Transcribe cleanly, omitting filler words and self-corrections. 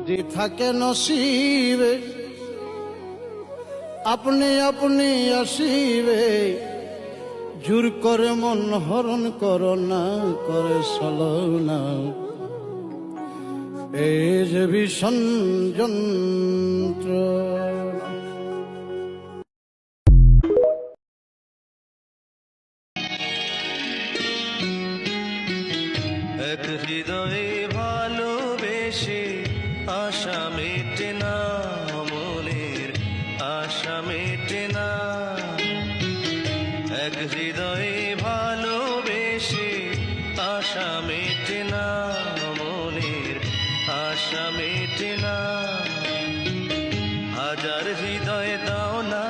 যে থাকে নসিবে আপনি আপনি আসিবে, জোর করে মন হরণ করো না, করে ছলনা। এই যে ভীষণ যন্ত্রণা। এক হৃদয়ে ভালোবেসে আশা মেটে না, মনের আশা মেটে না। এক হৃদয়ে ভালোবেসে আশা মেটে না, মনের আশা মেটে না। হাজার হৃদয় দাও না